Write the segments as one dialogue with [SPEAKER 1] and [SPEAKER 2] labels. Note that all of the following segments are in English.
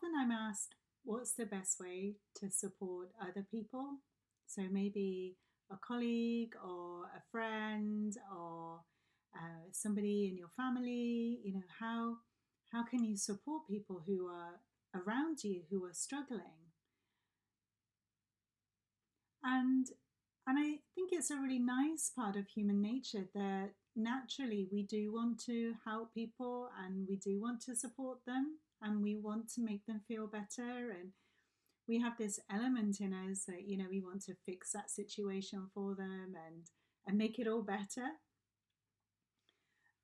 [SPEAKER 1] often I'm asked, what's the best way to support other people? So maybe a colleague or a friend or somebody in your family. How can you support people who are around you who are struggling? And and I think it's a really nice part of human nature that naturally we do want to help people and we do want to support them and we want to make them feel better, and we have this element in us that we want to fix that situation for them and make it all better.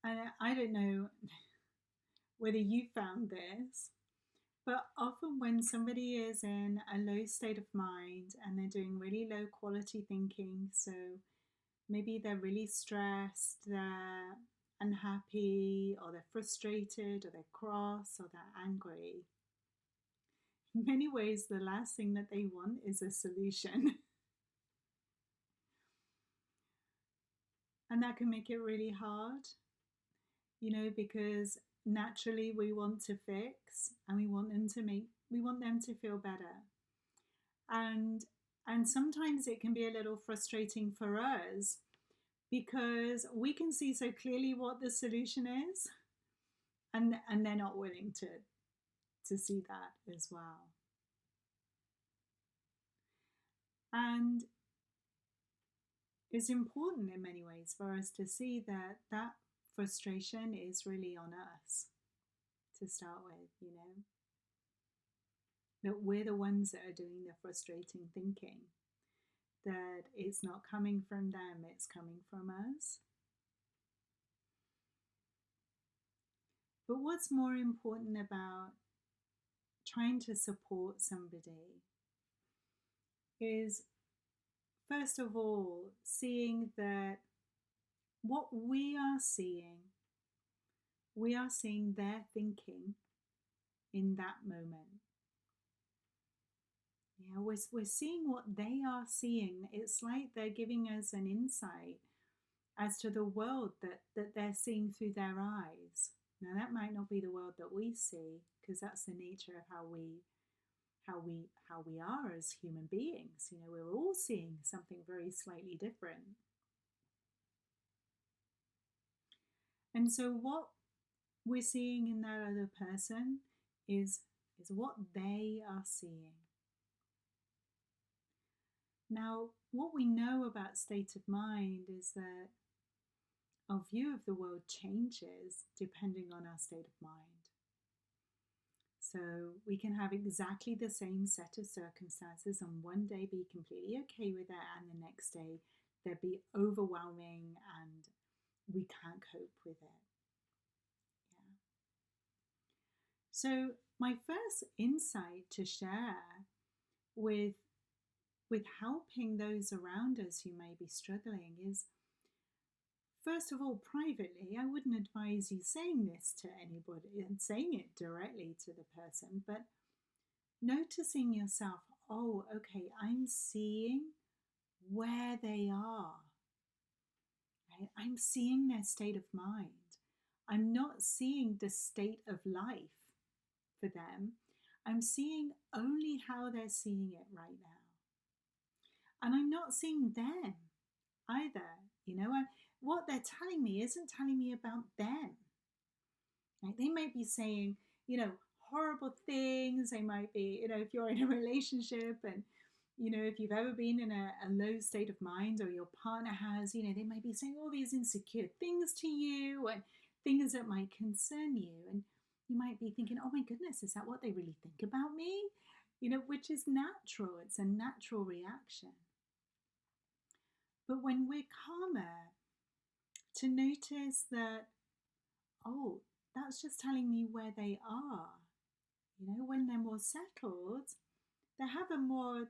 [SPEAKER 1] And I don't know whether you found this, but often when somebody is in a low state of mind and they're doing really low quality thinking, so maybe they're really stressed, they're unhappy, or they're frustrated, or they're cross, or they're angry, in many ways the last thing that they want is a solution. And that can make it really hard, because naturally we want to fix and we want them to feel better. And sometimes it can be a little frustrating for us because we can see so clearly what the solution is, and they're not willing to see that as well. And it's important in many ways for us to see that that frustration is really on us to start with, that we're the ones that are doing the frustrating thinking, that it's not coming from them, it's coming from us. But what's more important about trying to support somebody is, first of all, seeing that what we are seeing their thinking in that moment. Yeah, we're seeing what they are seeing. It's like they're giving us an insight as to the world that they're seeing through their eyes. Now that might not be the world that we see, because that's the nature of how we are as human beings. We're all seeing something very slightly different. And so what we're seeing in that other person is what they are seeing. Now, what we know about state of mind is that our view of the world changes depending on our state of mind. So we can have exactly the same set of circumstances and one day be completely okay with it, and the next day they'd be overwhelming and we can't cope with it. Yeah. So my first insight to share with helping those around us who may be struggling is, first of all, privately, I wouldn't advise you saying this to anybody and saying it directly to the person, but noticing yourself, oh, okay, I'm seeing where they are. Right? I'm seeing their state of mind. I'm not seeing the state of life for them. I'm seeing only how they're seeing it right now. And I'm not seeing them either. What they're telling me isn't telling me about them. Right? They might be saying, horrible things. They might be, if you're in a relationship and, if you've ever been in a low state of mind, or your partner has, they might be saying all these insecure things to you and things that might concern you. And you might be thinking, oh my goodness, is that what they really think about me? Which is natural. It's a natural reaction. But when we're calmer, to notice that, oh, that's just telling me where they are. When they're more settled, they have a more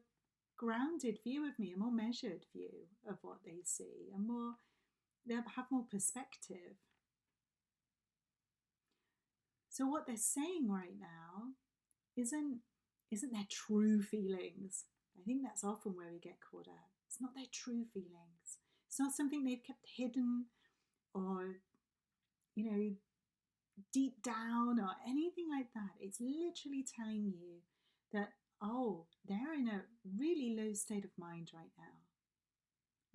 [SPEAKER 1] grounded view of me, a more measured view of what they see, they have more perspective. So what they're saying right now isn't their true feelings. I think that's often where we get caught up. It's not their true feelings. It's not something they've kept hidden, or deep down or anything like that. It's literally telling you that, oh, they're in a really low state of mind right now.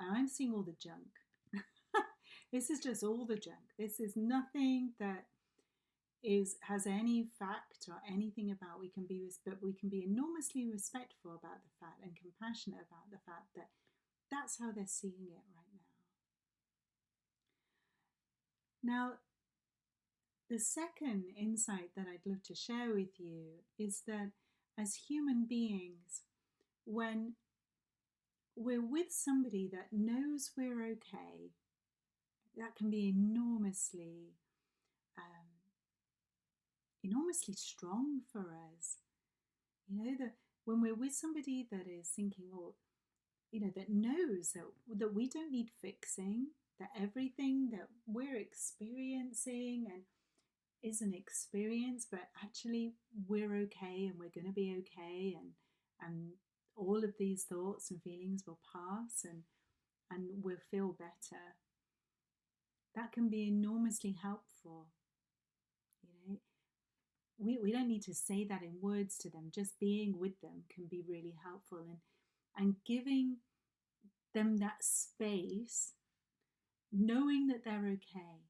[SPEAKER 1] And I'm seeing all the junk. This is just all the junk. This is nothing that has any fact or anything about. But we can be enormously respectful about the fact and compassionate about the fact that that's how they're seeing it right now. Now, the second insight that I'd love to share with you is that as human beings, when we're with somebody that knows we're okay, that can be um, enormously strong for us. You know, that when we're with somebody that is thinking, well, you know, that knows that we don't need fixing, that everything that we're experiencing and is an experience, but actually we're okay and we're going to be okay, and all of these thoughts and feelings will pass, and we'll feel better. That can be enormously helpful. You know, we don't need to say that in words to them. Just being with them can be really helpful, and giving them that space, knowing that they're okay,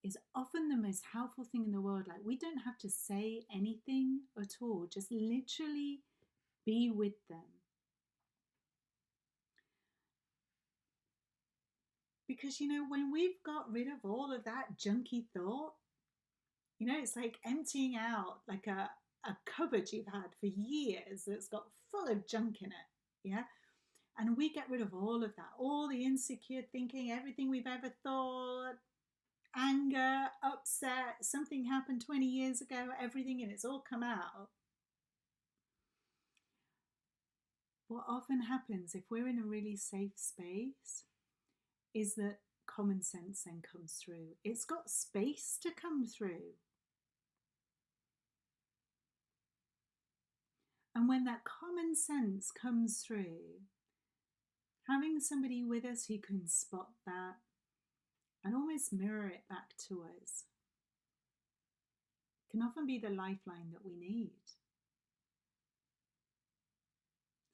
[SPEAKER 1] is often the most helpful thing in the world. Like, we don't have to say anything at all, just literally be with them. Because, you know, when we've got rid of all of that junky thought, you know, it's like emptying out like a cupboard you've had for years that's got full of junk in it. Yeah. And we get rid of all of that, all the insecure thinking, everything we've ever thought, anger, upset, something happened 20 years ago, everything, and it's all come out. What often happens if we're in a really safe space is that common sense then comes through. It's got space to come through. And when that common sense comes through, having somebody with us who can spot that and almost mirror it back to us can often be the lifeline that we need.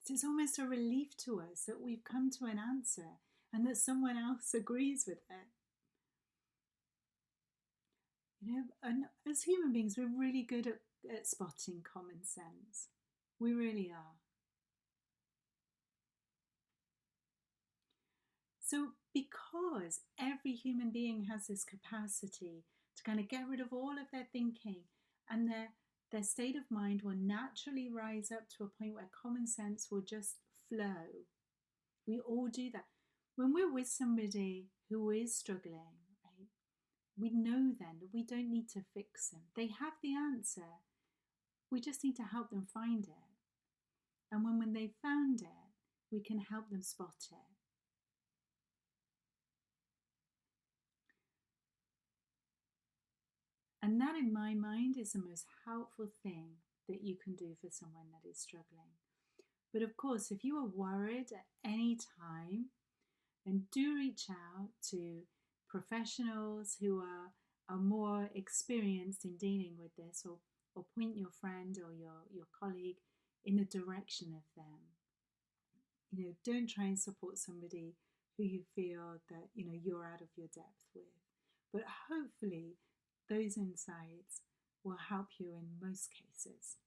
[SPEAKER 1] It's almost a relief to us that we've come to an answer and that someone else agrees with it. You know, and as human beings, we're really good at spotting common sense. We really are. So, because every human being has this capacity to kind of get rid of all of their thinking, and their state of mind will naturally rise up to a point where common sense will just flow. We all do that. When we're with somebody who is struggling, right, we know then that we don't need to fix them. They have the answer. We just need to help them find it. And when they've found it, we can help them spot it. And that, in my mind, is the most helpful thing that you can do for someone that is struggling. But of course, if you are worried at any time, then do reach out to professionals who are more experienced in dealing with this, or point your friend or your colleague in the direction of them. You know, don't try and support somebody who you feel that, you know, you're out of your depth with. But hopefully those insights will help you in most cases.